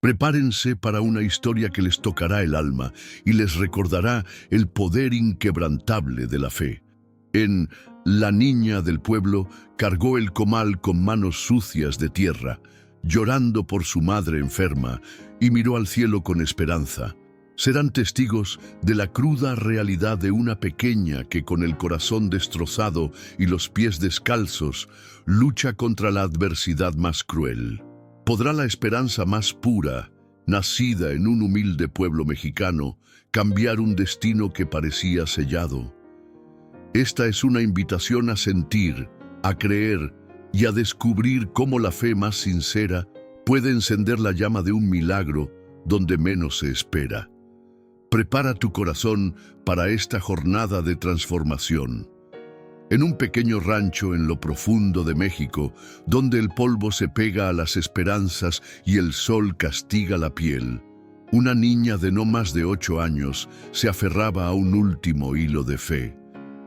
Prepárense para una historia que les tocará el alma y les recordará el poder inquebrantable de la fe. En La niña del pueblo cargó el comal con manos sucias de tierra, llorando por su madre enferma, y miró al cielo con esperanza. Serán testigos de la cruda realidad de una pequeña que, con el corazón destrozado y los pies descalzos, lucha contra la adversidad más cruel. ¿Podrá la esperanza más pura, nacida en un humilde pueblo mexicano, cambiar un destino que parecía sellado? Esta es una invitación a sentir, a creer y a descubrir cómo la fe más sincera puede encender la llama de un milagro donde menos se espera. Prepara tu corazón para esta jornada de transformación. En un pequeño rancho en lo profundo de México, donde el polvo se pega a las esperanzas y el sol castiga la piel, una niña de no más de 8 años se aferraba a un último hilo de fe.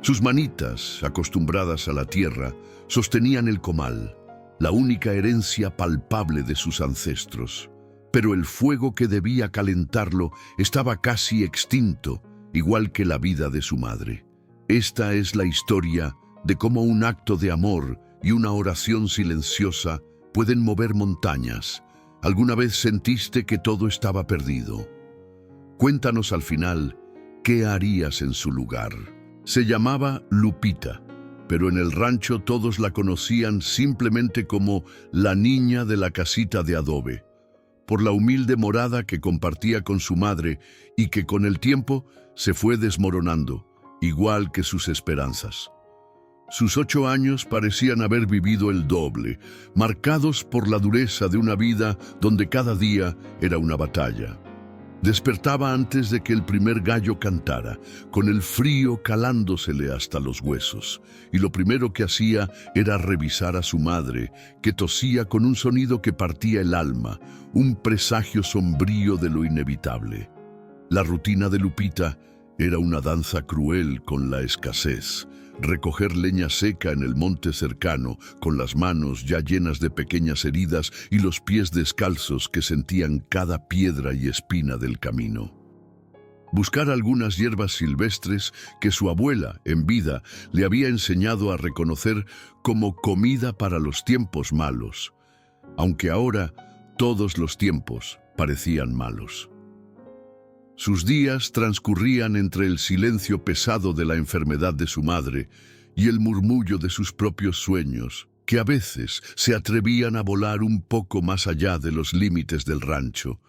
Sus manitas, acostumbradas a la tierra, sostenían el comal, la única herencia palpable de sus ancestros. Pero el fuego que debía calentarlo estaba casi extinto, igual que la vida de su madre. Esta es la historia de cómo un acto de amor y una oración silenciosa pueden mover montañas. ¿Alguna vez sentiste que todo estaba perdido? Cuéntanos al final, ¿qué harías en su lugar? Se llamaba Lupita, pero en el rancho todos la conocían simplemente como la niña de la casita de adobe, por la humilde morada que compartía con su madre y que con el tiempo se fue desmoronando, igual que sus esperanzas. Sus 8 años parecían haber vivido el doble, marcados por la dureza de una vida donde cada día era una batalla. Despertaba antes de que el primer gallo cantara, con el frío calándosele hasta los huesos, y lo primero que hacía era revisar a su madre, que tosía con un sonido que partía el alma, un presagio sombrío de lo inevitable. La rutina de Lupita era una danza cruel con la escasez. Recoger leña seca en el monte cercano, con las manos ya llenas de pequeñas heridas y los pies descalzos que sentían cada piedra y espina del camino. Buscar algunas hierbas silvestres que su abuela, en vida, le había enseñado a reconocer como comida para los tiempos malos, aunque ahora todos los tiempos parecían malos. Sus días transcurrían entre el silencio pesado de la enfermedad de su madre y el murmullo de sus propios sueños, que a veces se atrevían a volar un poco más allá de los límites del rancho.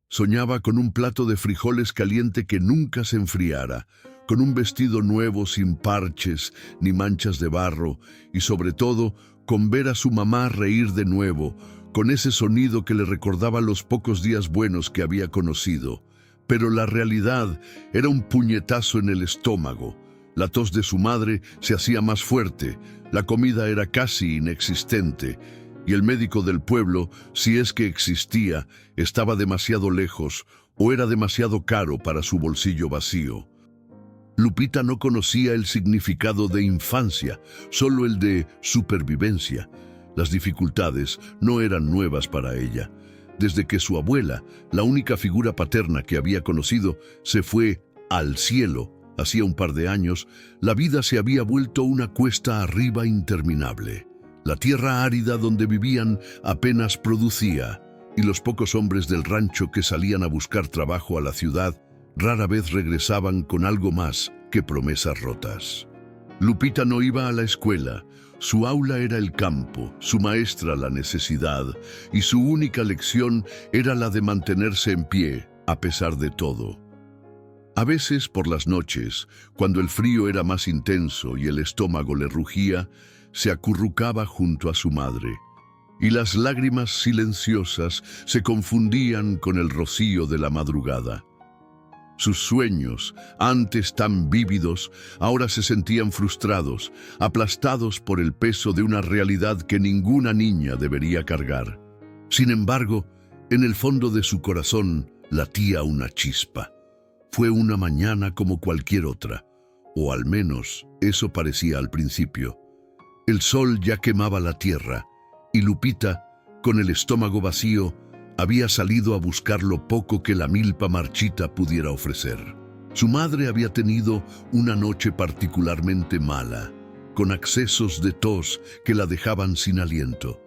Soñaba con un plato de frijoles caliente que nunca se enfriara, con un vestido nuevo sin parches ni manchas de barro, y sobre todo con ver a su mamá reír de nuevo, con ese sonido que le recordaba los pocos días buenos que había conocido. Pero la realidad era un puñetazo en el estómago. La tos de su madre se hacía más fuerte, la comida era casi inexistente, y el médico del pueblo, si es que existía, estaba demasiado lejos o era demasiado caro para su bolsillo vacío. Lupita no conocía el significado de infancia, solo el de supervivencia. Las dificultades no eran nuevas para ella. Desde que su abuela, la única figura paterna que había conocido, se fue al cielo hacía un par de años, la vida se había vuelto una cuesta arriba interminable. La tierra árida donde vivían apenas producía, y los pocos hombres del rancho que salían a buscar trabajo a la ciudad rara vez regresaban con algo más que promesas rotas. Lupita no iba a la escuela. Su aula era el campo, su maestra la necesidad, y su única lección era la de mantenerse en pie, a pesar de todo. A veces, por las noches, cuando el frío era más intenso y el estómago le rugía, se acurrucaba junto a su madre, y las lágrimas silenciosas se confundían con el rocío de la madrugada. Sus sueños, antes tan vívidos, ahora se sentían frustrados, aplastados por el peso de una realidad que ninguna niña debería cargar. Sin embargo, en el fondo de su corazón latía una chispa. Fue una mañana como cualquier otra, o al menos eso parecía al principio. El sol ya quemaba la tierra, y Lupita, con el estómago vacío, había salido a buscar lo poco que la milpa marchita pudiera ofrecer. Su madre había tenido una noche particularmente mala, con accesos de tos que la dejaban sin aliento,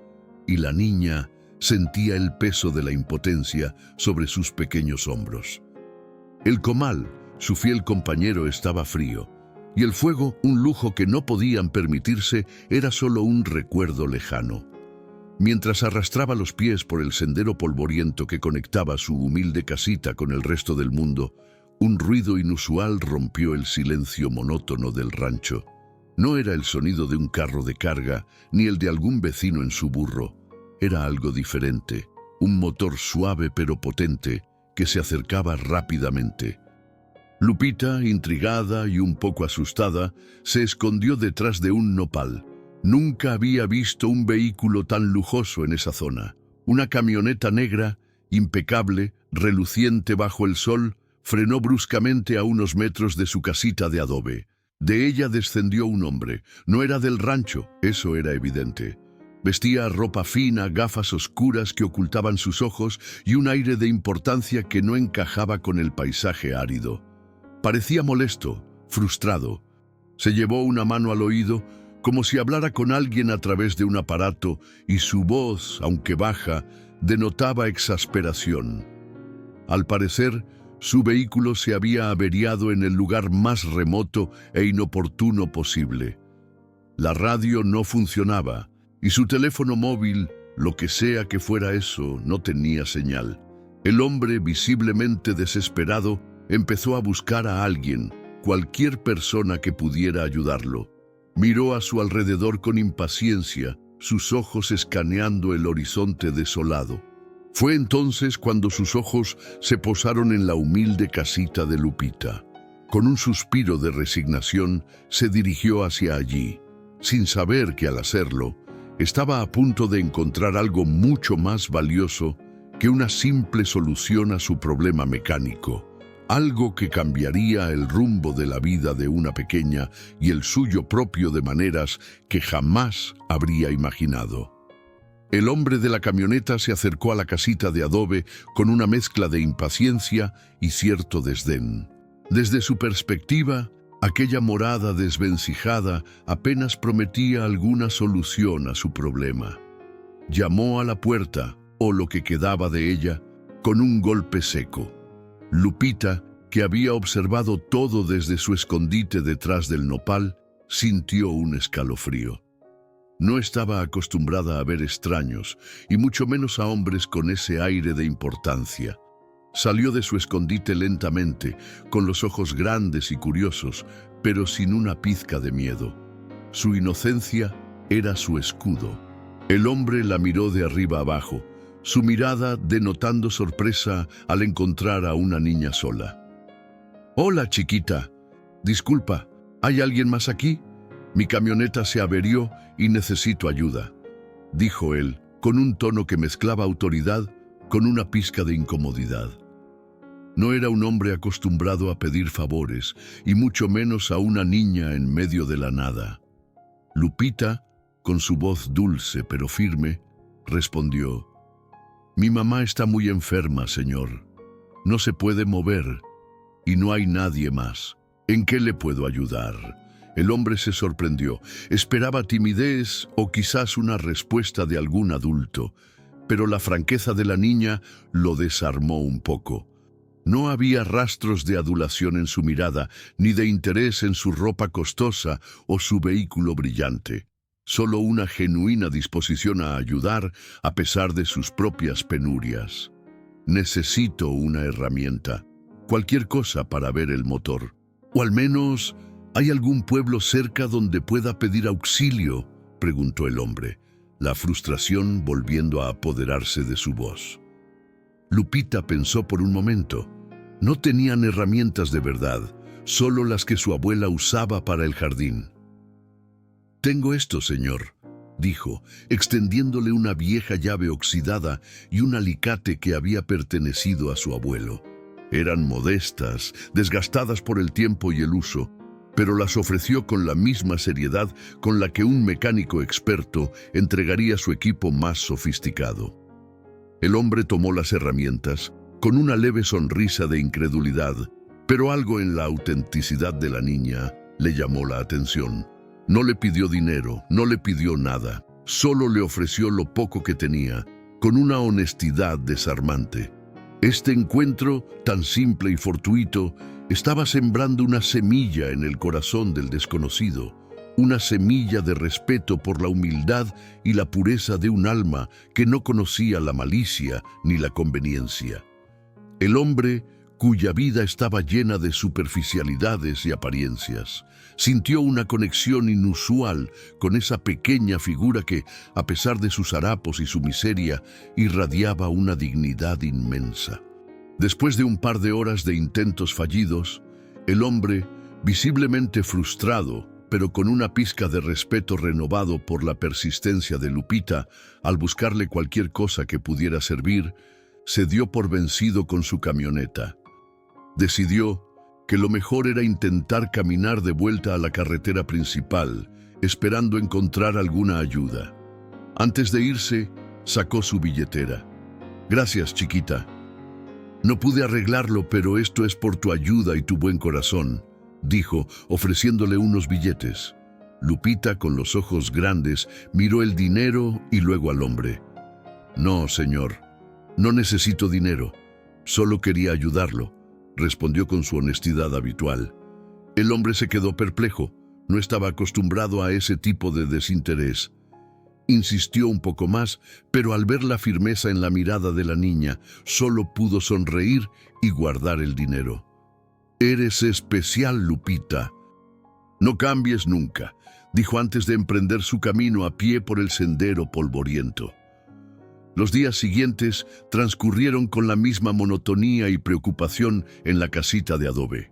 y la niña sentía el peso de la impotencia sobre sus pequeños hombros. El comal, su fiel compañero, estaba frío, y el fuego, un lujo que no podían permitirse, era solo un recuerdo lejano. Mientras arrastraba los pies por el sendero polvoriento que conectaba su humilde casita con el resto del mundo, un ruido inusual rompió el silencio monótono del rancho. No era el sonido de un carro de carga, ni el de algún vecino en su burro. Era algo diferente, un motor suave pero potente que se acercaba rápidamente. Lupita, intrigada y un poco asustada, se escondió detrás de un nopal. Nunca había visto un vehículo tan lujoso en esa zona. Una camioneta negra, impecable, reluciente bajo el sol, frenó bruscamente a unos metros de su casita de adobe. De ella descendió un hombre. No era del rancho, eso era evidente. Vestía ropa fina, gafas oscuras que ocultaban sus ojos y un aire de importancia que no encajaba con el paisaje árido. Parecía molesto, frustrado. Se llevó una mano al oído, como si hablara con alguien a través de un aparato, y su voz, aunque baja, denotaba exasperación. Al parecer, su vehículo se había averiado en el lugar más remoto e inoportuno posible. La radio no funcionaba, y su teléfono móvil, lo que sea que fuera eso, no tenía señal. El hombre, visiblemente desesperado, empezó a buscar a alguien, cualquier persona que pudiera ayudarlo. Miró a su alrededor con impaciencia, sus ojos escaneando el horizonte desolado. Fue entonces cuando sus ojos se posaron en la humilde casita de Lupita. Con un suspiro de resignación, se dirigió hacia allí, sin saber que al hacerlo, estaba a punto de encontrar algo mucho más valioso que una simple solución a su problema mecánico. Algo que cambiaría el rumbo de la vida de una pequeña y el suyo propio de maneras que jamás habría imaginado. El hombre de la camioneta se acercó a la casita de adobe con una mezcla de impaciencia y cierto desdén. Desde su perspectiva, aquella morada desvencijada apenas prometía alguna solución a su problema. Llamó a la puerta, o lo que quedaba de ella, con un golpe seco. Lupita, que había observado todo desde su escondite detrás del nopal, sintió un escalofrío. No estaba acostumbrada a ver extraños, y mucho menos a hombres con ese aire de importancia. Salió de su escondite lentamente, con los ojos grandes y curiosos, pero sin una pizca de miedo. Su inocencia era su escudo. El hombre la miró de arriba abajo, su mirada denotando sorpresa al encontrar a una niña sola. «Hola, chiquita. Disculpa, ¿hay alguien más aquí? Mi camioneta se averió y necesito ayuda», dijo él, con un tono que mezclaba autoridad con una pizca de incomodidad. No era un hombre acostumbrado a pedir favores, y mucho menos a una niña en medio de la nada. Lupita, con su voz dulce pero firme, respondió: «Mi mamá está muy enferma, señor. No se puede mover, y no hay nadie más. ¿En qué le puedo ayudar?». El hombre se sorprendió. Esperaba timidez o quizás una respuesta de algún adulto, pero la franqueza de la niña lo desarmó un poco. No había rastros de adulación en su mirada, ni de interés en su ropa costosa o su vehículo brillante. Solo una genuina disposición a ayudar a pesar de sus propias penurias. «Necesito una herramienta, cualquier cosa para ver el motor. O al menos, ¿hay algún pueblo cerca donde pueda pedir auxilio?», preguntó el hombre, la frustración volviendo a apoderarse de su voz. Lupita pensó por un momento. No tenían herramientas de verdad, solo las que su abuela usaba para el jardín. «Tengo esto, señor», dijo, extendiéndole una vieja llave oxidada y un alicate que había pertenecido a su abuelo. Eran modestas, desgastadas por el tiempo y el uso, pero las ofreció con la misma seriedad con la que un mecánico experto entregaría su equipo más sofisticado. El hombre tomó las herramientas, con una leve sonrisa de incredulidad, pero algo en la autenticidad de la niña le llamó la atención. No le pidió dinero, no le pidió nada, solo le ofreció lo poco que tenía, con una honestidad desarmante. Este encuentro, tan simple y fortuito, estaba sembrando una semilla en el corazón del desconocido, una semilla de respeto por la humildad y la pureza de un alma que no conocía la malicia ni la conveniencia. El hombre, cuya vida estaba llena de superficialidades y apariencias, sintió una conexión inusual con esa pequeña figura que, a pesar de sus harapos y su miseria, irradiaba una dignidad inmensa. Después de un par de horas de intentos fallidos, el hombre, visiblemente frustrado, pero con una pizca de respeto renovado por la persistencia de Lupita, al buscarle cualquier cosa que pudiera servir, se dio por vencido con su camioneta. Decidió que lo mejor era intentar caminar de vuelta a la carretera principal, esperando encontrar alguna ayuda. Antes de irse, sacó su billetera. «Gracias, chiquita. No pude arreglarlo, pero esto es por tu ayuda y tu buen corazón», dijo, ofreciéndole unos billetes. Lupita, con los ojos grandes, miró el dinero y luego al hombre. «No, señor, no necesito dinero. Solo quería ayudarlo», respondió con su honestidad habitual. El hombre se quedó perplejo. No estaba acostumbrado a ese tipo de desinterés. Insistió un poco más, pero al ver la firmeza en la mirada de la niña, solo pudo sonreír y guardar el dinero. «Eres especial, Lupita. No cambies nunca», dijo antes de emprender su camino a pie por el sendero polvoriento. Los días siguientes transcurrieron con la misma monotonía y preocupación en la casita de adobe.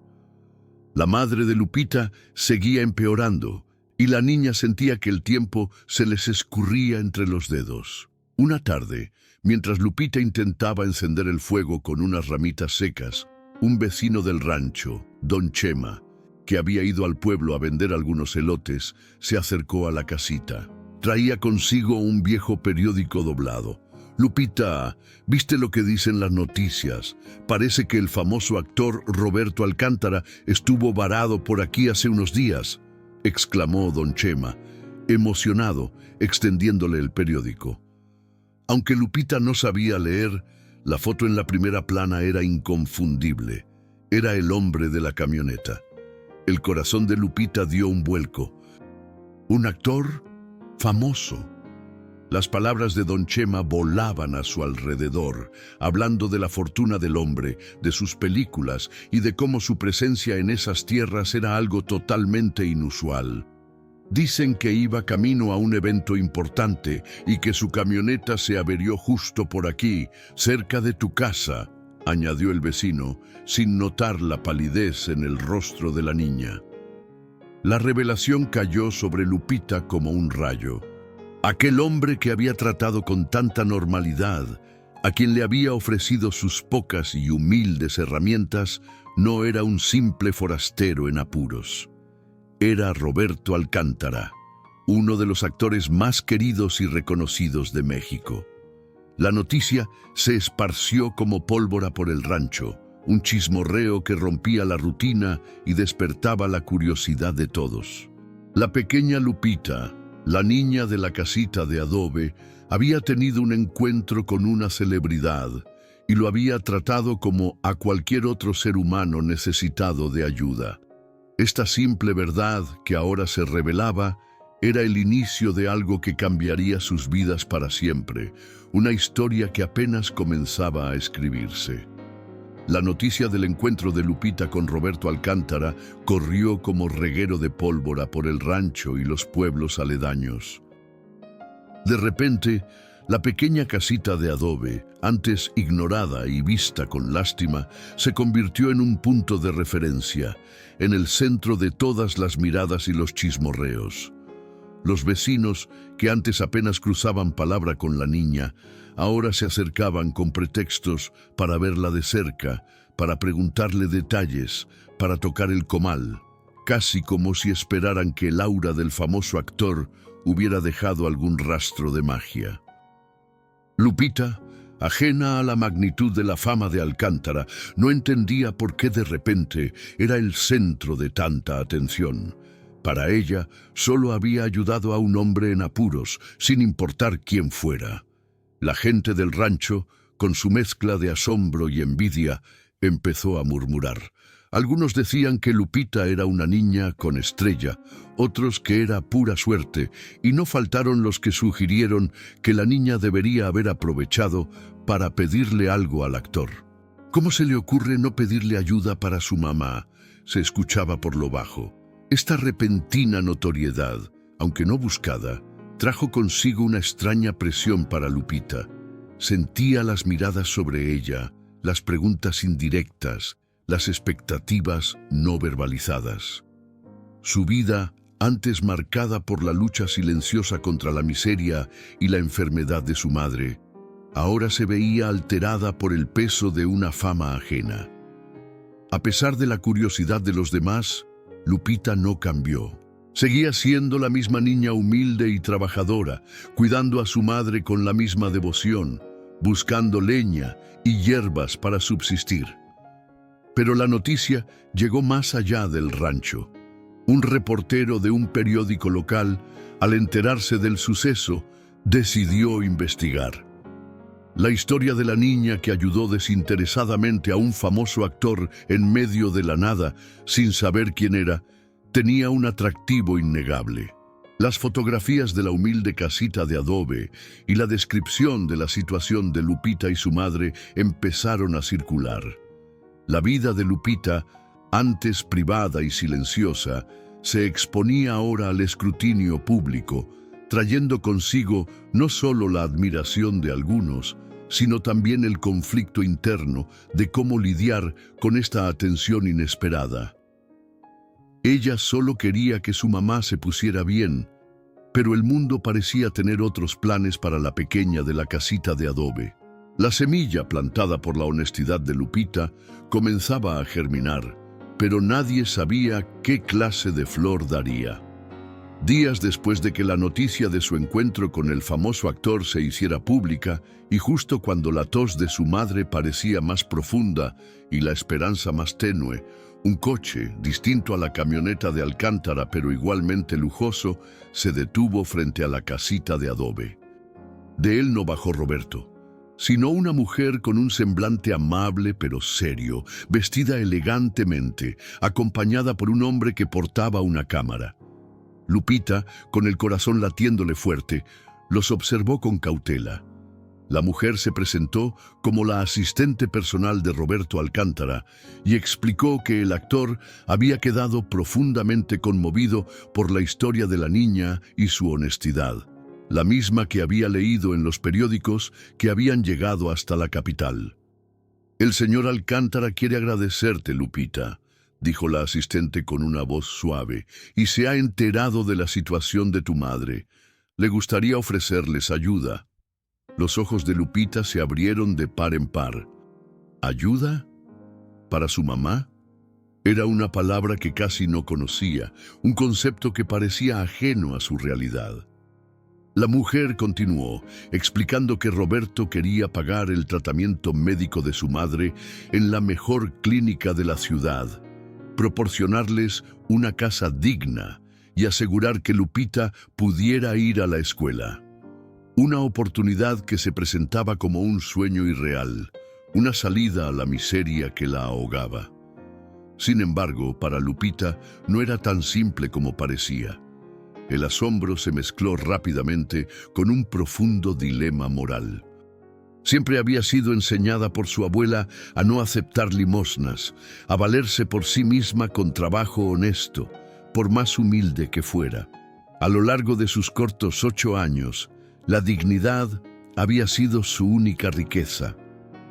La madre de Lupita seguía empeorando y la niña sentía que el tiempo se les escurría entre los dedos. Una tarde, mientras Lupita intentaba encender el fuego con unas ramitas secas, un vecino del rancho, don Chema, que había ido al pueblo a vender algunos elotes, se acercó a la casita. Traía consigo un viejo periódico doblado. «Lupita, ¿viste lo que dicen las noticias? Parece que el famoso actor Roberto Alcántara estuvo varado por aquí hace unos días», exclamó don Chema, emocionado, extendiéndole el periódico. Aunque Lupita no sabía leer, la foto en la primera plana era inconfundible. Era el hombre de la camioneta. El corazón de Lupita dio un vuelco. Un actor famoso. Las palabras de don Chema volaban a su alrededor, hablando de la fortuna del hombre, de sus películas y de cómo su presencia en esas tierras era algo totalmente inusual. «Dicen que iba camino a un evento importante y que su camioneta se averió justo por aquí, cerca de tu casa», añadió el vecino, sin notar la palidez en el rostro de la niña. La revelación cayó sobre Lupita como un rayo. Aquel hombre que había tratado con tanta normalidad, a quien le había ofrecido sus pocas y humildes herramientas, no era un simple forastero en apuros. Era Roberto Alcántara, uno de los actores más queridos y reconocidos de México. La noticia se esparció como pólvora por el rancho, un chismorreo que rompía la rutina y despertaba la curiosidad de todos. La pequeña Lupita, la niña de la casita de adobe, había tenido un encuentro con una celebridad y lo había tratado como a cualquier otro ser humano necesitado de ayuda. Esta simple verdad que ahora se revelaba era el inicio de algo que cambiaría sus vidas para siempre, una historia que apenas comenzaba a escribirse. La noticia del encuentro de Lupita con Roberto Alcántara corrió como reguero de pólvora por el rancho y los pueblos aledaños. De repente, la pequeña casita de adobe, antes ignorada y vista con lástima, se convirtió en un punto de referencia, en el centro de todas las miradas y los chismorreos. Los vecinos, que antes apenas cruzaban palabra con la niña, ahora se acercaban con pretextos para verla de cerca, para preguntarle detalles, para tocar el comal, casi como si esperaran que el aura del famoso actor hubiera dejado algún rastro de magia. Lupita, Ajena a la magnitud de la fama de Alcántara, no entendía por qué de repente era el centro de tanta atención. Para ella, solo había ayudado a un hombre en apuros, sin importar quién fuera. La gente del rancho, con su mezcla de asombro y envidia, empezó a murmurar. Algunos decían que Lupita era una niña con estrella, otros que era pura suerte, y no faltaron los que sugirieron que la niña debería haber aprovechado para pedirle algo al actor. ¿Cómo se le ocurre no pedirle ayuda para su mamá?, se escuchaba por lo bajo. Esta repentina notoriedad, aunque no buscada, trajo consigo una extraña presión para Lupita. Sentía las miradas sobre ella, las preguntas indirectas, las expectativas no verbalizadas. Su vida, antes marcada por la lucha silenciosa contra la miseria y la enfermedad de su madre, ahora se veía alterada por el peso de una fama ajena. A pesar de la curiosidad de los demás, Lupita no cambió. Seguía siendo la misma niña humilde y trabajadora, cuidando a su madre con la misma devoción, buscando leña y hierbas para subsistir. Pero la noticia llegó más allá del rancho. Un reportero de un periódico local, al enterarse del suceso, decidió investigar. La historia de la niña que ayudó desinteresadamente a un famoso actor en medio de la nada, sin saber quién era, tenía un atractivo innegable. Las fotografías de la humilde casita de adobe y la descripción de la situación de Lupita y su madre empezaron a circular. La vida de Lupita, antes privada y silenciosa, se exponía ahora al escrutinio público, trayendo consigo no solo la admiración de algunos, sino también el conflicto interno de cómo lidiar con esta atención inesperada. Ella solo quería que su mamá se pusiera bien, pero el mundo parecía tener otros planes para la pequeña de la casita de adobe. La semilla plantada por la honestidad de Lupita comenzaba a germinar, pero nadie sabía qué clase de flor daría. Días después de que la noticia de su encuentro con el famoso actor se hiciera pública, y justo cuando la tos de su madre parecía más profunda y la esperanza más tenue, un coche, distinto a la camioneta de Alcántara pero igualmente lujoso, se detuvo frente a la casita de adobe. De él no bajó Roberto, sino una mujer con un semblante amable pero serio, vestida elegantemente, acompañada por un hombre que portaba una cámara. Lupita, con el corazón latiéndole fuerte, los observó con cautela. La mujer se presentó como la asistente personal de Roberto Alcántara y explicó que el actor había quedado profundamente conmovido por la historia de la niña y su honestidad, la misma que había leído en los periódicos que habían llegado hasta la capital. «El señor Alcántara quiere agradecerte, Lupita», dijo la asistente con una voz suave, «y se ha enterado de la situación de tu madre. Le gustaría ofrecerles ayuda». Los ojos de Lupita se abrieron de par en par. ¿Ayuda? ¿Para su mamá? Era una palabra que casi no conocía, un concepto que parecía ajeno a su realidad. La mujer continuó, explicando que Roberto quería pagar el tratamiento médico de su madre en la mejor clínica de la ciudad, proporcionarles una casa digna y asegurar que Lupita pudiera ir a la escuela. Una oportunidad que se presentaba como un sueño irreal, una salida a la miseria que la ahogaba. Sin embargo, para Lupita no era tan simple como parecía. El asombro se mezcló rápidamente con un profundo dilema moral. Siempre había sido enseñada por su abuela a no aceptar limosnas, a valerse por sí misma con trabajo honesto, por más humilde que fuera. A lo largo de sus cortos 8 años, la dignidad había sido su única riqueza,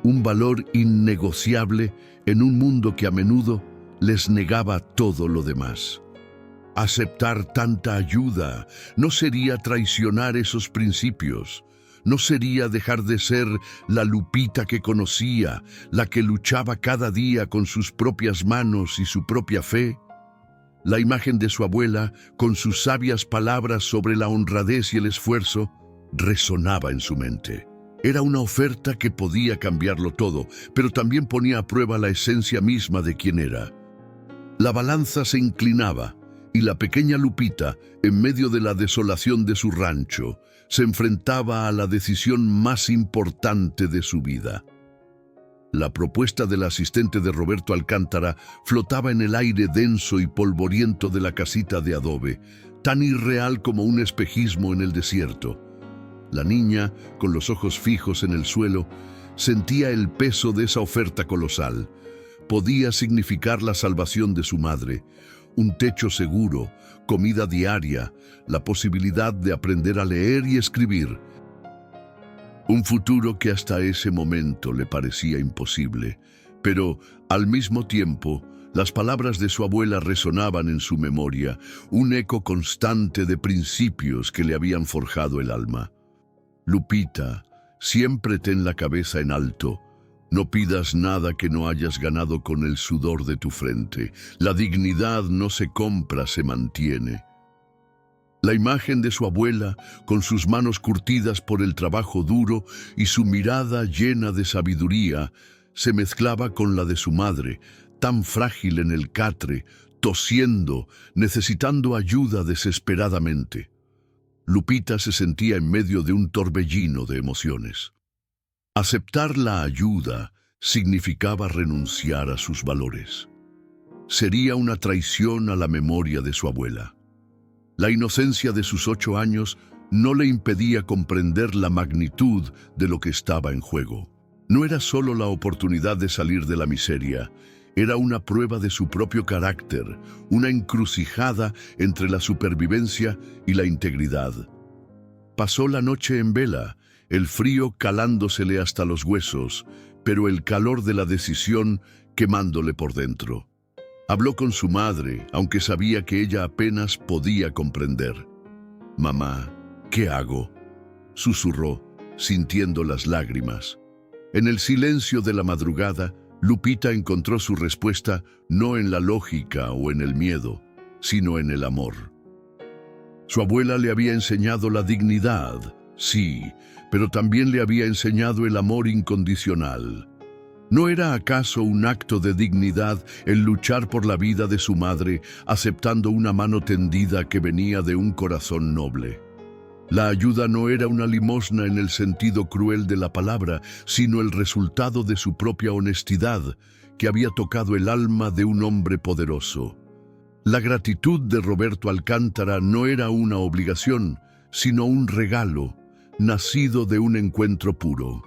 un valor innegociable en un mundo que a menudo les negaba todo lo demás. Aceptar tanta ayuda no sería traicionar esos principios, no sería dejar de ser la Lupita que conocía, la que luchaba cada día con sus propias manos y su propia fe. La imagen de su abuela, con sus sabias palabras sobre la honradez y el esfuerzo, resonaba en su mente. Era una oferta que podía cambiarlo todo, pero también ponía a prueba la esencia misma de quien era. La balanza se inclinaba y la pequeña Lupita, en medio de la desolación de su rancho, se enfrentaba a la decisión más importante de su vida. La propuesta del asistente de Roberto Alcántara flotaba en el aire denso y polvoriento de la casita de adobe, tan irreal como un espejismo en el desierto. La niña, con los ojos fijos en el suelo, sentía el peso de esa oferta colosal. Podía significar la salvación de su madre, un techo seguro, comida diaria, la posibilidad de aprender a leer y escribir. Un futuro que hasta ese momento le parecía imposible, pero al mismo tiempo las palabras de su abuela resonaban en su memoria, un eco constante de principios que le habían forjado el alma. Lupita, siempre ten la cabeza en alto. No pidas nada que no hayas ganado con el sudor de tu frente. La dignidad no se compra, se mantiene. La imagen de su abuela, con sus manos curtidas por el trabajo duro y su mirada llena de sabiduría, se mezclaba con la de su madre, tan frágil en el catre, tosiendo, necesitando ayuda desesperadamente. Lupita se sentía en medio de un torbellino de emociones. Aceptar la ayuda significaba renunciar a sus valores. Sería una traición a la memoria de su abuela. La inocencia de sus 8 años no le impedía comprender la magnitud de lo que estaba en juego. No era solo la oportunidad de salir de la miseria, era una prueba de su propio carácter, una encrucijada entre la supervivencia y la integridad. Pasó la noche en vela, el frío calándosele hasta los huesos, pero el calor de la decisión quemándole por dentro. Habló con su madre, aunque sabía que ella apenas podía comprender. «Mamá, ¿qué hago?», susurró, sintiendo las lágrimas. En el silencio de la madrugada, Lupita encontró su respuesta no en la lógica o en el miedo, sino en el amor. Su abuela le había enseñado la dignidad, sí, pero también le había enseñado el amor incondicional. ¿No era acaso un acto de dignidad el luchar por la vida de su madre, aceptando una mano tendida que venía de un corazón noble? La ayuda no era una limosna en el sentido cruel de la palabra, sino el resultado de su propia honestidad, que había tocado el alma de un hombre poderoso. La gratitud de Roberto Alcántara no era una obligación, sino un regalo, nacido de un encuentro puro.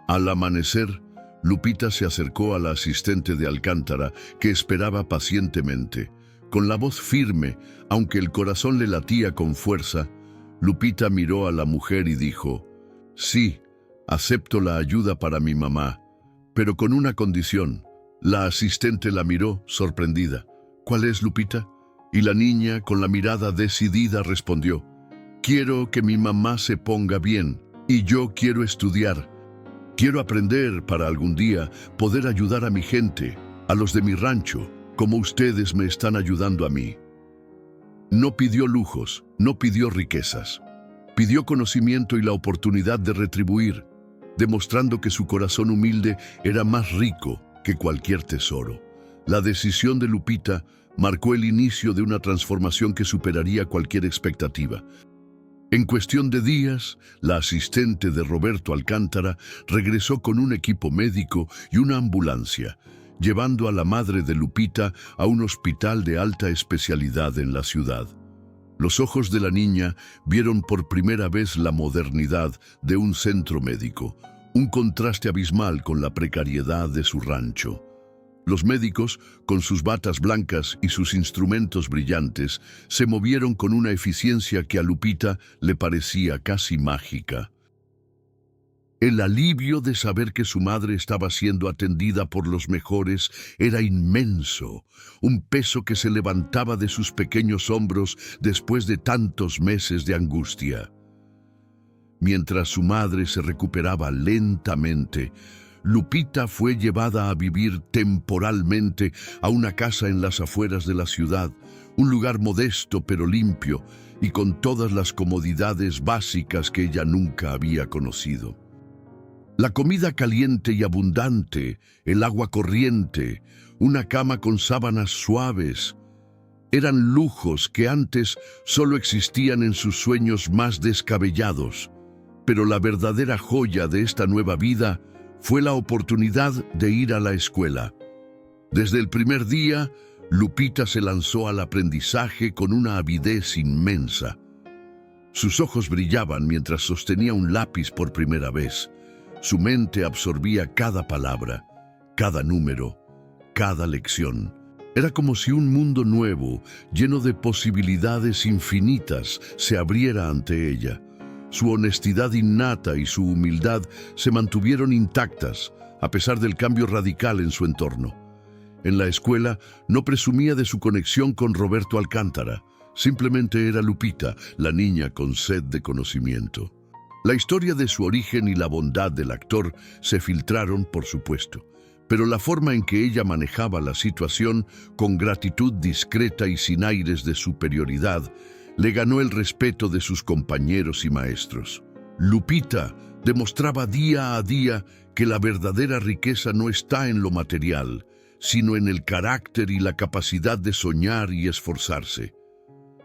Al amanecer, Lupita se acercó a la asistente de Alcántara, que esperaba pacientemente. Con la voz firme, aunque el corazón le latía con fuerza, Lupita miró a la mujer y dijo: «Sí, acepto la ayuda para mi mamá, pero con una condición». La asistente la miró, sorprendida. «¿Cuál es, Lupita?». Y la niña, con la mirada decidida, respondió: «Quiero que mi mamá se ponga bien, y yo quiero estudiar. Quiero aprender para algún día poder ayudar a mi gente, a los de mi rancho, como ustedes me están ayudando a mí». No pidió lujos, no pidió riquezas. Pidió conocimiento y la oportunidad de retribuir, demostrando que su corazón humilde era más rico que cualquier tesoro. La decisión de Lupita marcó el inicio de una transformación que superaría cualquier expectativa. En cuestión de días, la asistente de Roberto Alcántara regresó con un equipo médico y una ambulancia, llevando a la madre de Lupita a un hospital de alta especialidad en la ciudad. Los ojos de la niña vieron por primera vez la modernidad de un centro médico, un contraste abismal con la precariedad de su rancho. Los médicos, con sus batas blancas y sus instrumentos brillantes, se movieron con una eficiencia que a Lupita le parecía casi mágica. El alivio de saber que su madre estaba siendo atendida por los mejores era inmenso, un peso que se levantaba de sus pequeños hombros después de tantos meses de angustia. Mientras su madre se recuperaba lentamente, Lupita fue llevada a vivir temporalmente a una casa en las afueras de la ciudad, un lugar modesto pero limpio y con todas las comodidades básicas que ella nunca había conocido. La comida caliente y abundante, el agua corriente, una cama con sábanas suaves, eran lujos que antes solo existían en sus sueños más descabellados. Pero la verdadera joya de esta nueva vida fue la oportunidad de ir a la escuela. Desde el primer día, Lupita se lanzó al aprendizaje con una avidez inmensa. Sus ojos brillaban mientras sostenía un lápiz por primera vez. Su mente absorbía cada palabra, cada número, cada lección. Era como si un mundo nuevo, lleno de posibilidades infinitas, se abriera ante ella. Su honestidad innata y su humildad se mantuvieron intactas, a pesar del cambio radical en su entorno. En la escuela no presumía de su conexión con Roberto Alcántara. Simplemente era Lupita, la niña con sed de conocimiento. La historia de su origen y la bondad del actor se filtraron, por supuesto, pero la forma en que ella manejaba la situación, con gratitud discreta y sin aires de superioridad, le ganó el respeto de sus compañeros y maestros. Lupita demostraba día a día que la verdadera riqueza no está en lo material, sino en el carácter y la capacidad de soñar y esforzarse.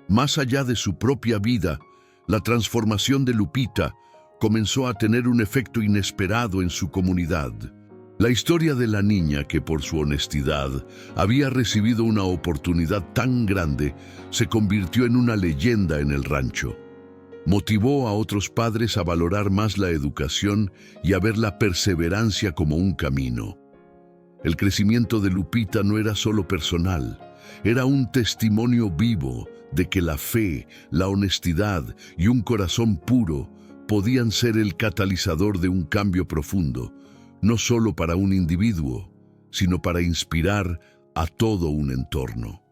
Más allá de su propia vida, la transformación de Lupita comenzó a tener un efecto inesperado en su comunidad. La historia de la niña que por su honestidad había recibido una oportunidad tan grande se convirtió en una leyenda en el rancho. Motivó a otros padres a valorar más la educación y a ver la perseverancia como un camino. El crecimiento de Lupita no era solo personal, era un testimonio vivo de que la fe, la honestidad y un corazón puro podían ser el catalizador de un cambio profundo, no solo para un individuo, sino para inspirar a todo un entorno.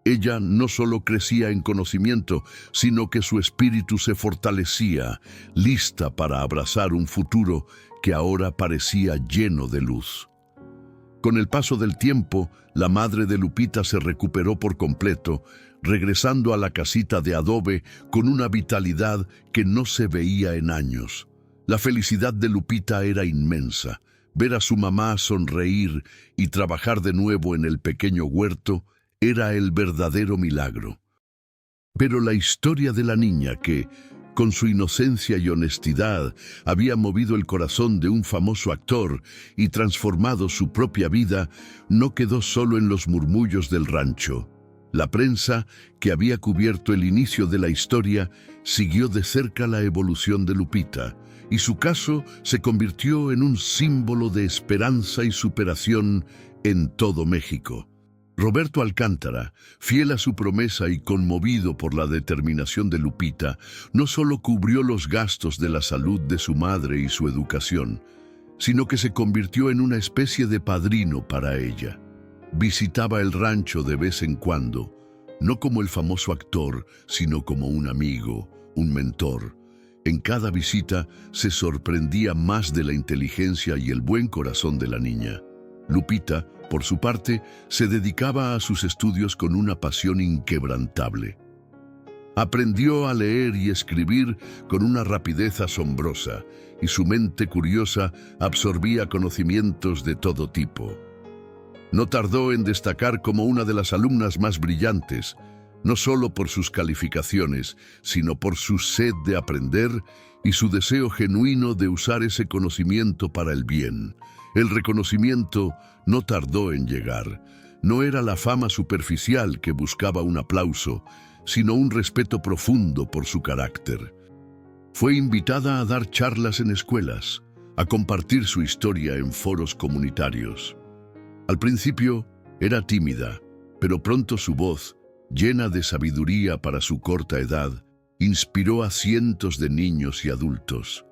Ella no solo crecía en conocimiento, sino que su espíritu se fortalecía, lista para abrazar un futuro que ahora parecía lleno de luz. Con el paso del tiempo, la madre de Lupita se recuperó por completo, regresando a la casita de adobe con una vitalidad que no se veía en años. La felicidad de Lupita era inmensa. Ver a su mamá sonreír y trabajar de nuevo en el pequeño huerto era el verdadero milagro. Pero la historia de la niña que, con su inocencia y honestidad, había movido el corazón de un famoso actor y transformado su propia vida, no quedó solo en los murmullos del rancho. La prensa, que había cubierto el inicio de la historia, siguió de cerca la evolución de Lupita, y su caso se convirtió en un símbolo de esperanza y superación en todo México. Roberto Alcántara, fiel a su promesa y conmovido por la determinación de Lupita, no solo cubrió los gastos de la salud de su madre y su educación, sino que se convirtió en una especie de padrino para ella. Visitaba el rancho de vez en cuando, no como el famoso actor, sino como un amigo, un mentor. En cada visita se sorprendía más de la inteligencia y el buen corazón de la niña. Lupita, por su parte, se dedicaba a sus estudios con una pasión inquebrantable. Aprendió a leer y escribir con una rapidez asombrosa, y su mente curiosa absorbía conocimientos de todo tipo. No tardó en destacar como una de las alumnas más brillantes, no solo por sus calificaciones, sino por su sed de aprender y su deseo genuino de usar ese conocimiento para el bien. El reconocimiento no tardó en llegar. No era la fama superficial que buscaba un aplauso, sino un respeto profundo por su carácter. Fue invitada a dar charlas en escuelas, a compartir su historia en foros comunitarios. Al principio era tímida, pero pronto su voz, llena de sabiduría para su corta edad, inspiró a cientos de niños y adultos.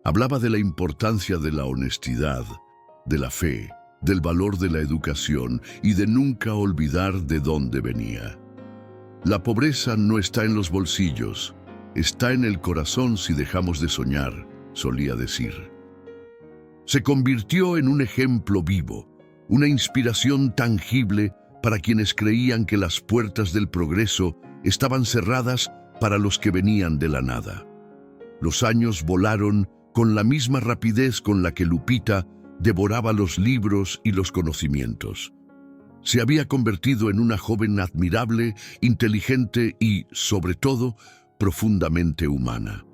Hablaba de la importancia de la honestidad, de la fe, del valor de la educación y de nunca olvidar de dónde venía. La pobreza no está en los bolsillos, está en el corazón si dejamos de soñar, solía decir. Se convirtió en un ejemplo vivo, una inspiración tangible para quienes creían que las puertas del progreso estaban cerradas para los que venían de la nada. Los años volaron con la misma rapidez con la que Lupita devoraba los libros y los conocimientos. Se había convertido en una joven admirable, inteligente y, sobre todo, profundamente humana.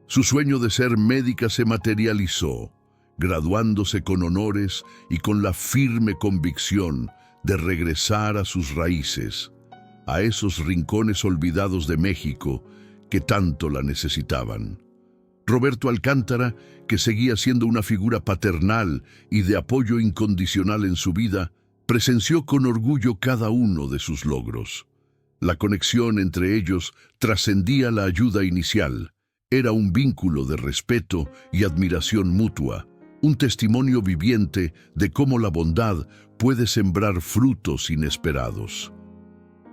Su sueño de ser médica se materializó, graduándose con honores y con la firme convicción de regresar a sus raíces, a esos rincones olvidados de México que tanto la necesitaban. Roberto Alcántara, que seguía siendo una figura paternal y de apoyo incondicional en su vida, presenció con orgullo cada uno de sus logros. La conexión entre ellos trascendía la ayuda inicial. Era un vínculo de respeto y admiración mutua, un testimonio viviente de cómo la bondad puede sembrar frutos inesperados.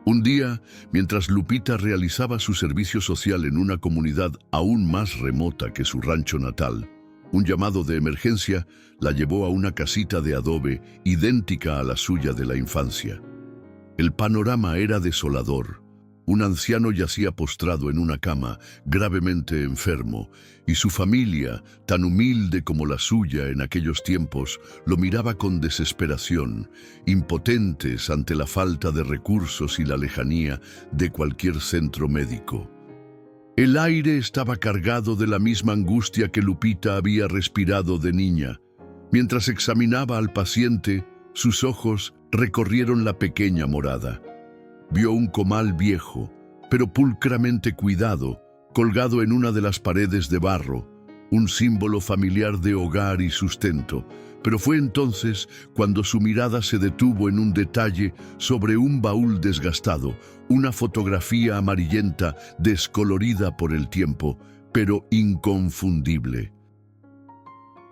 Un día, mientras Lupita realizaba su servicio social en una comunidad aún más remota que su rancho natal, un llamado de emergencia la llevó a una casita de adobe idéntica a la suya de la infancia. El panorama era desolador. Un anciano yacía postrado en una cama, gravemente enfermo, y su familia, tan humilde como la suya en aquellos tiempos, lo miraba con desesperación, impotentes ante la falta de recursos y la lejanía de cualquier centro médico. El aire estaba cargado de la misma angustia que Lupita había respirado de niña. Mientras examinaba al paciente, sus ojos recorrieron la pequeña morada. Vio un comal viejo, pero pulcramente cuidado, colgado en una de las paredes de barro, un símbolo familiar de hogar y sustento. Pero fue entonces cuando su mirada se detuvo en un detalle sobre un baúl desgastado, una fotografía amarillenta descolorida por el tiempo, pero inconfundible.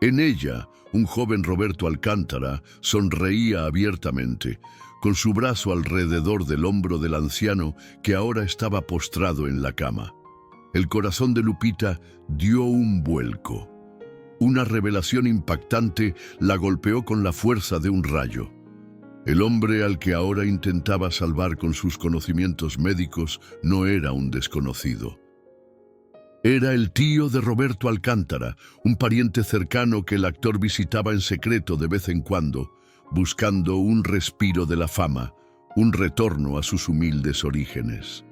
En ella, un joven Roberto Alcántara sonreía abiertamente, con su brazo alrededor del hombro del anciano que ahora estaba postrado en la cama. El corazón de Lupita dio un vuelco. Una revelación impactante la golpeó con la fuerza de un rayo. El hombre al que ahora intentaba salvar con sus conocimientos médicos no era un desconocido. Era el tío de Roberto Alcántara, un pariente cercano que el actor visitaba en secreto de vez en cuando, buscando un respiro de la fama, un retorno a sus humildes orígenes.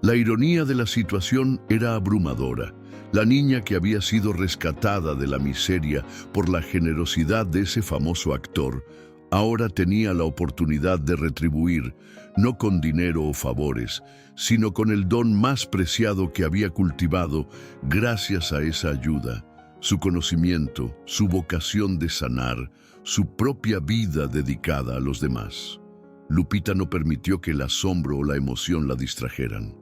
La ironía de la situación era abrumadora. La niña que había sido rescatada de la miseria por la generosidad de ese famoso actor, ahora tenía la oportunidad de retribuir, no con dinero o favores, sino con el don más preciado que había cultivado gracias a esa ayuda, su conocimiento, su vocación de sanar, su propia vida dedicada a los demás. Lupita no permitió que el asombro o la emoción la distrajeran.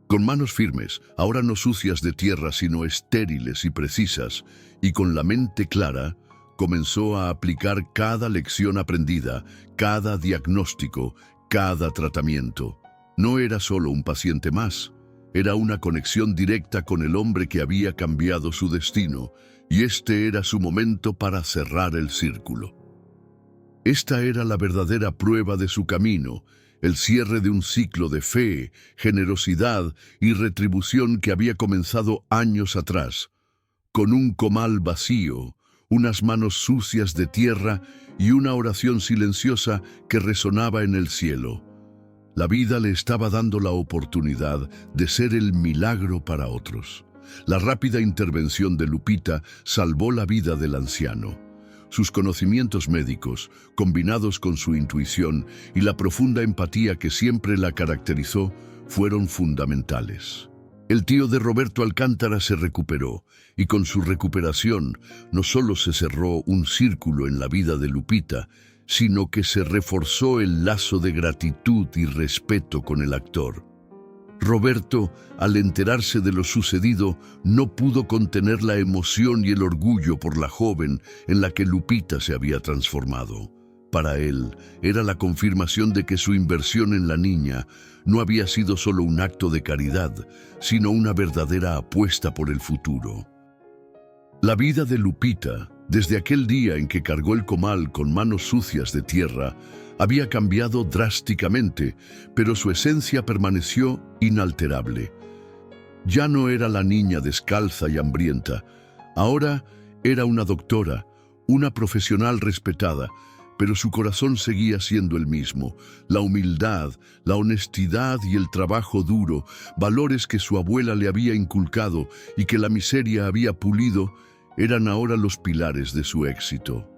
Con manos firmes, ahora no sucias de tierra sino estériles y precisas, y con la mente clara, comenzó a aplicar cada lección aprendida, cada diagnóstico, cada tratamiento. No era solo un paciente más, era una conexión directa con el hombre que había cambiado su destino, y este era su momento para cerrar el círculo. Esta era la verdadera prueba de su camino, el cierre de un ciclo de fe, generosidad y retribución que había comenzado años atrás, con un comal vacío, unas manos sucias de tierra y una oración silenciosa que resonaba en el cielo. La vida le estaba dando la oportunidad de ser el milagro para otros. La rápida intervención de Lupita salvó la vida del anciano. Sus conocimientos médicos, combinados con su intuición y la profunda empatía que siempre la caracterizó, fueron fundamentales. El tío de Roberto Alcántara se recuperó, y con su recuperación no solo se cerró un círculo en la vida de Lupita, sino que se reforzó el lazo de gratitud y respeto con el actor. Roberto, al enterarse de lo sucedido, no pudo contener la emoción y el orgullo por la joven en la que Lupita se había transformado. Para él, era la confirmación de que su inversión en la niña no había sido solo un acto de caridad, sino una verdadera apuesta por el futuro. La vida de Lupita, desde aquel día en que cargó el comal con manos sucias de tierra, había cambiado drásticamente, pero su esencia permaneció inalterable. Ya no era la niña descalza y hambrienta. Ahora era una doctora, una profesional respetada, pero su corazón seguía siendo el mismo. La humildad, la honestidad y el trabajo duro, valores que su abuela le había inculcado y que la miseria había pulido, eran ahora los pilares de su éxito.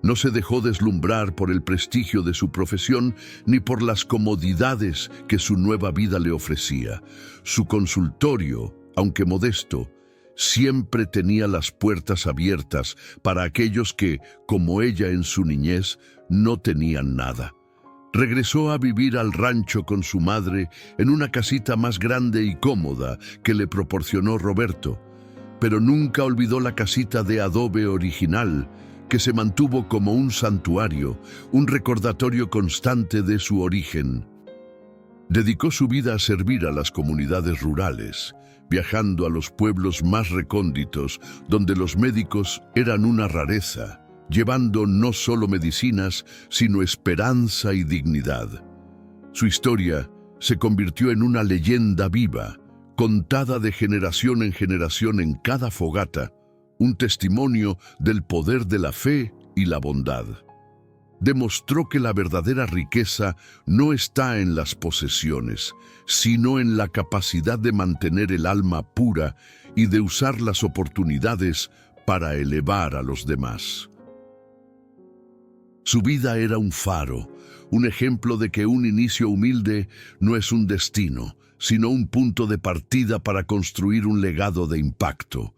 No se dejó deslumbrar por el prestigio de su profesión ni por las comodidades que su nueva vida le ofrecía. Su consultorio, aunque modesto, siempre tenía las puertas abiertas para aquellos que, como ella en su niñez, no tenían nada. Regresó a vivir al rancho con su madre en una casita más grande y cómoda que le proporcionó Roberto, pero nunca olvidó la casita de adobe original, que se mantuvo como un santuario, un recordatorio constante de su origen. Dedicó su vida a servir a las comunidades rurales, viajando a los pueblos más recónditos, donde los médicos eran una rareza, llevando no solo medicinas, sino esperanza y dignidad. Su historia se convirtió en una leyenda viva, contada de generación en generación en cada fogata, un testimonio del poder de la fe y la bondad. Demostró que la verdadera riqueza no está en las posesiones, sino en la capacidad de mantener el alma pura y de usar las oportunidades para elevar a los demás. Su vida era un faro, un ejemplo de que un inicio humilde no es un destino, sino un punto de partida para construir un legado de impacto.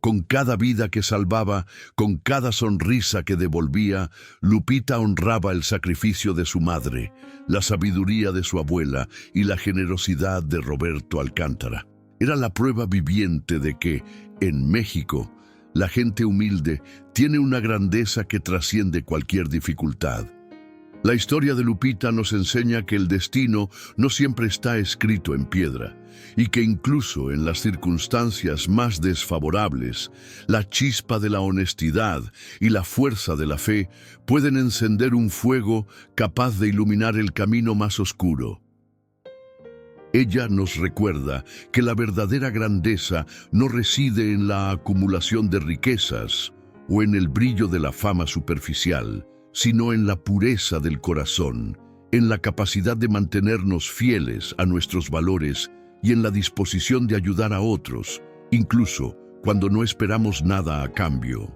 Con cada vida que salvaba, con cada sonrisa que devolvía, Lupita honraba el sacrificio de su madre, la sabiduría de su abuela y la generosidad de Roberto Alcántara. Era la prueba viviente de que, en México, la gente humilde tiene una grandeza que trasciende cualquier dificultad. La historia de Lupita nos enseña que el destino no siempre está escrito en piedra y que incluso en las circunstancias más desfavorables, la chispa de la honestidad y la fuerza de la fe pueden encender un fuego capaz de iluminar el camino más oscuro. Ella nos recuerda que la verdadera grandeza no reside en la acumulación de riquezas o en el brillo de la fama superficial, sino en la pureza del corazón, en la capacidad de mantenernos fieles a nuestros valores y en la disposición de ayudar a otros, incluso cuando no esperamos nada a cambio.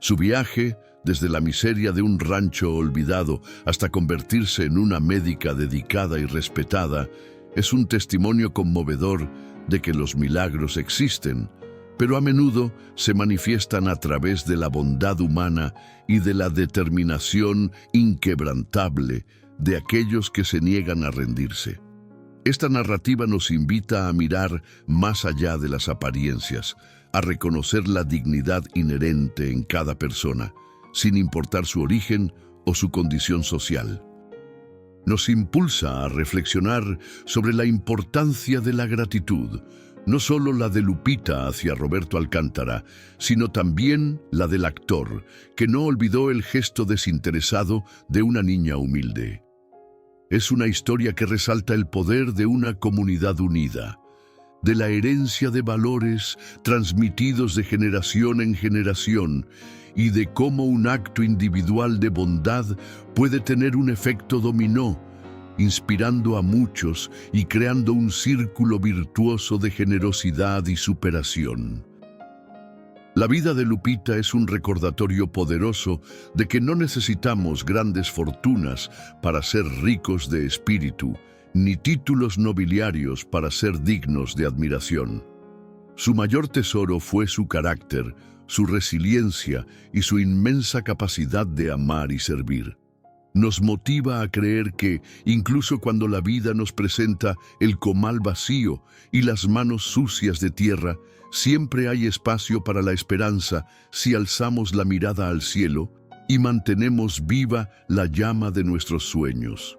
Su viaje, desde la miseria de un rancho olvidado hasta convertirse en una médica dedicada y respetada, es un testimonio conmovedor de que los milagros existen, pero a menudo se manifiestan a través de la bondad humana y de la determinación inquebrantable de aquellos que se niegan a rendirse. Esta narrativa nos invita a mirar más allá de las apariencias, a reconocer la dignidad inherente en cada persona, sin importar su origen o su condición social. Nos impulsa a reflexionar sobre la importancia de la gratitud, no solo la de Lupita hacia Roberto Alcántara, sino también la del actor, que no olvidó el gesto desinteresado de una niña humilde. Es una historia que resalta el poder de una comunidad unida, de la herencia de valores transmitidos de generación en generación y de cómo un acto individual de bondad puede tener un efecto dominó, inspirando a muchos y creando un círculo virtuoso de generosidad y superación. La vida de Lupita es un recordatorio poderoso de que no necesitamos grandes fortunas para ser ricos de espíritu, ni títulos nobiliarios para ser dignos de admiración. Su mayor tesoro fue su carácter, su resiliencia y su inmensa capacidad de amar y servir. Nos motiva a creer que, incluso cuando la vida nos presenta el comal vacío y las manos sucias de tierra, siempre hay espacio para la esperanza si alzamos la mirada al cielo y mantenemos viva la llama de nuestros sueños.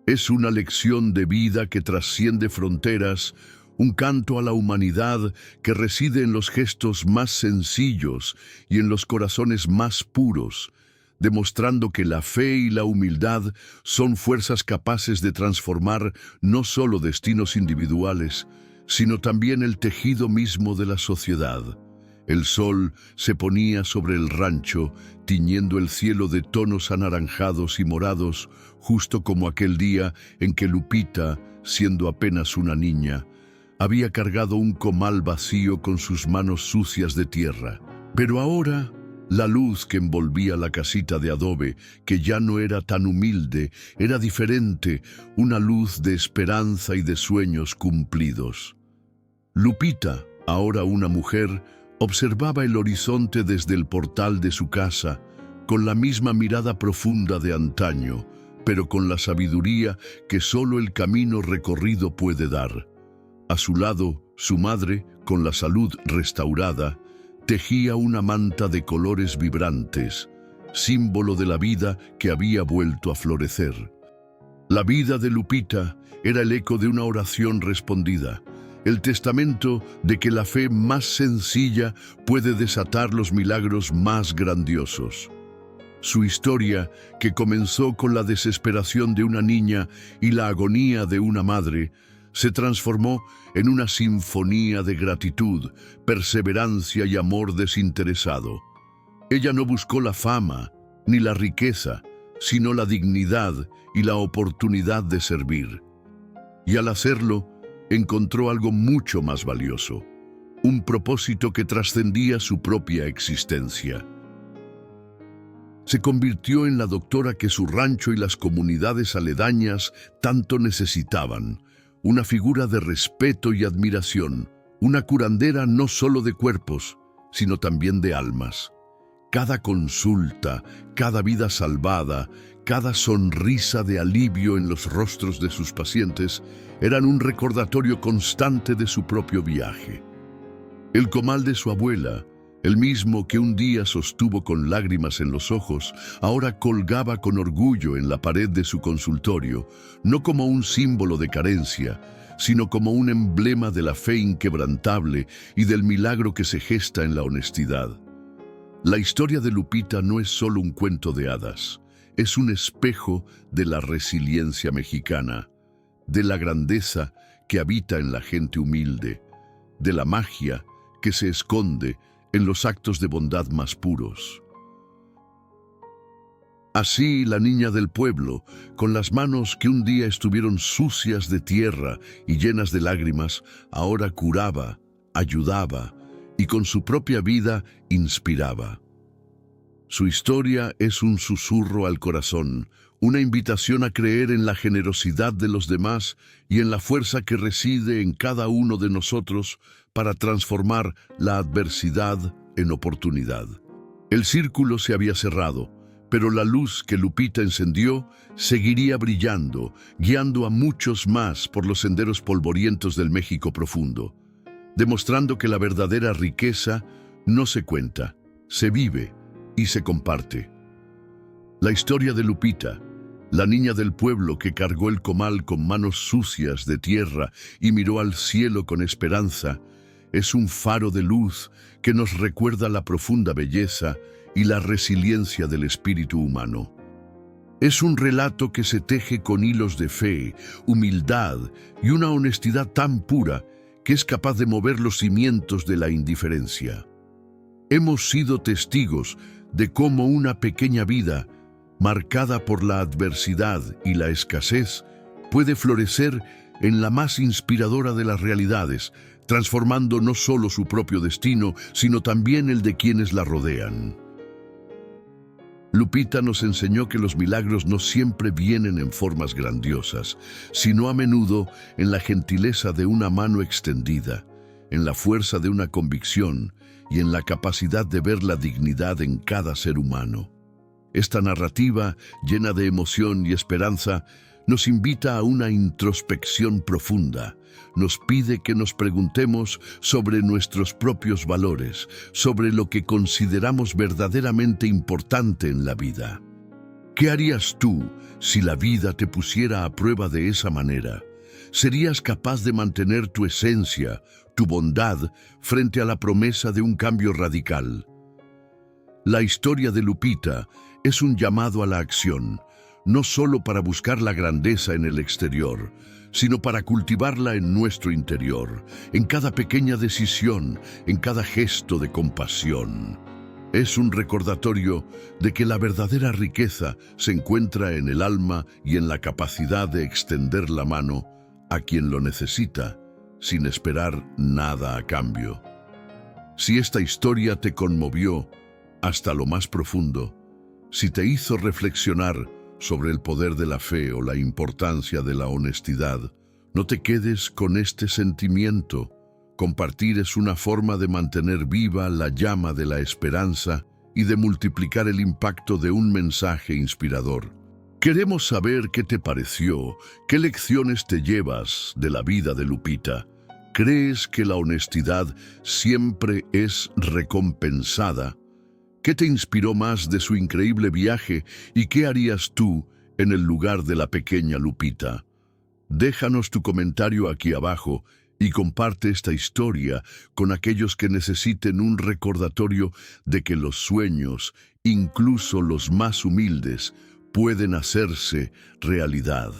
Es una lección de vida que trasciende fronteras, un canto a la humanidad que reside en los gestos más sencillos y en los corazones más puros, demostrando que la fe y la humildad son fuerzas capaces de transformar no solo destinos individuales, sino también el tejido mismo de la sociedad. El sol se ponía sobre el rancho, tiñendo el cielo de tonos anaranjados y morados, justo como aquel día en que Lupita, siendo apenas una niña, había cargado un comal vacío con sus manos sucias de tierra. Pero ahora, la luz que envolvía la casita de adobe, que ya no era tan humilde, era diferente, una luz de esperanza y de sueños cumplidos. Lupita, ahora una mujer, observaba el horizonte desde el portal de su casa, con la misma mirada profunda de antaño, pero con la sabiduría que solo el camino recorrido puede dar. A su lado, su madre, con la salud restaurada, tejía una manta de colores vibrantes, símbolo de la vida que había vuelto a florecer. La vida de Lupita era el eco de una oración respondida, el testamento de que la fe más sencilla puede desatar los milagros más grandiosos. Su historia, que comenzó con la desesperación de una niña y la agonía de una madre, se transformó en una sinfonía de gratitud, perseverancia y amor desinteresado. Ella no buscó la fama ni la riqueza, sino la dignidad y la oportunidad de servir. Y al hacerlo, encontró algo mucho más valioso, un propósito que trascendía su propia existencia. Se convirtió en la doctora que su rancho y las comunidades aledañas tanto necesitaban, una figura de respeto y admiración, una curandera no solo de cuerpos, sino también de almas. Cada consulta, cada vida salvada, cada sonrisa de alivio en los rostros de sus pacientes eran un recordatorio constante de su propio viaje. El comal de su abuela, el mismo que un día sostuvo con lágrimas en los ojos, ahora colgaba con orgullo en la pared de su consultorio, no como un símbolo de carencia, sino como un emblema de la fe inquebrantable y del milagro que se gesta en la honestidad. La historia de Lupita no es solo un cuento de hadas, es un espejo de la resiliencia mexicana, de la grandeza que habita en la gente humilde, de la magia que se esconde en los actos de bondad más puros. Así la niña del pueblo, con las manos que un día estuvieron sucias de tierra y llenas de lágrimas, ahora curaba, ayudaba y con su propia vida inspiraba. Su historia es un susurro al corazón, una invitación a creer en la generosidad de los demás y en la fuerza que reside en cada uno de nosotros para transformar la adversidad en oportunidad. El círculo se había cerrado, pero la luz que Lupita encendió seguiría brillando, guiando a muchos más por los senderos polvorientos del México profundo, demostrando que la verdadera riqueza no se cuenta, se vive y se comparte. La historia de Lupita, la niña del pueblo que cargó el comal con manos sucias de tierra y miró al cielo con esperanza, es un faro de luz que nos recuerda la profunda belleza y la resiliencia del espíritu humano. Es un relato que se teje con hilos de fe, humildad y una honestidad tan pura que es capaz de mover los cimientos de la indiferencia. Hemos sido testigos de cómo una pequeña vida, marcada por la adversidad y la escasez, puede florecer en la más inspiradora de las realidades, transformando no solo su propio destino, sino también el de quienes la rodean. Lupita nos enseñó que los milagros no siempre vienen en formas grandiosas, sino a menudo en la gentileza de una mano extendida, en la fuerza de una convicción y en la capacidad de ver la dignidad en cada ser humano. Esta narrativa, llena de emoción y esperanza, nos invita a una introspección profunda. Nos pide que nos preguntemos sobre nuestros propios valores, sobre lo que consideramos verdaderamente importante en la vida. ¿Qué harías tú si la vida te pusiera a prueba de esa manera? ¿Serías capaz de mantener tu esencia, tu bondad, frente a la promesa de un cambio radical? La historia de Lupita es un llamado a la acción, no solo para buscar la grandeza en el exterior, sino para cultivarla en nuestro interior, en cada pequeña decisión, en cada gesto de compasión. Es un recordatorio de que la verdadera riqueza se encuentra en el alma y en la capacidad de extender la mano a quien lo necesita, sin esperar nada a cambio. Si esta historia te conmovió hasta lo más profundo, si te hizo reflexionar sobre el poder de la fe o la importancia de la honestidad, no te quedes con este sentimiento. Compartir es una forma de mantener viva la llama de la esperanza y de multiplicar el impacto de un mensaje inspirador. Queremos saber qué te pareció, qué lecciones te llevas de la vida de Lupita. ¿Crees que la honestidad siempre es recompensada? ¿Qué te inspiró más de su increíble viaje y qué harías tú en el lugar de la pequeña Lupita? Déjanos tu comentario aquí abajo y comparte esta historia con aquellos que necesiten un recordatorio de que los sueños, incluso los más humildes, pueden hacerse realidad.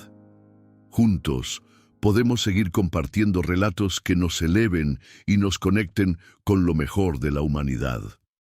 Juntos, podemos seguir compartiendo relatos que nos eleven y nos conecten con lo mejor de la humanidad.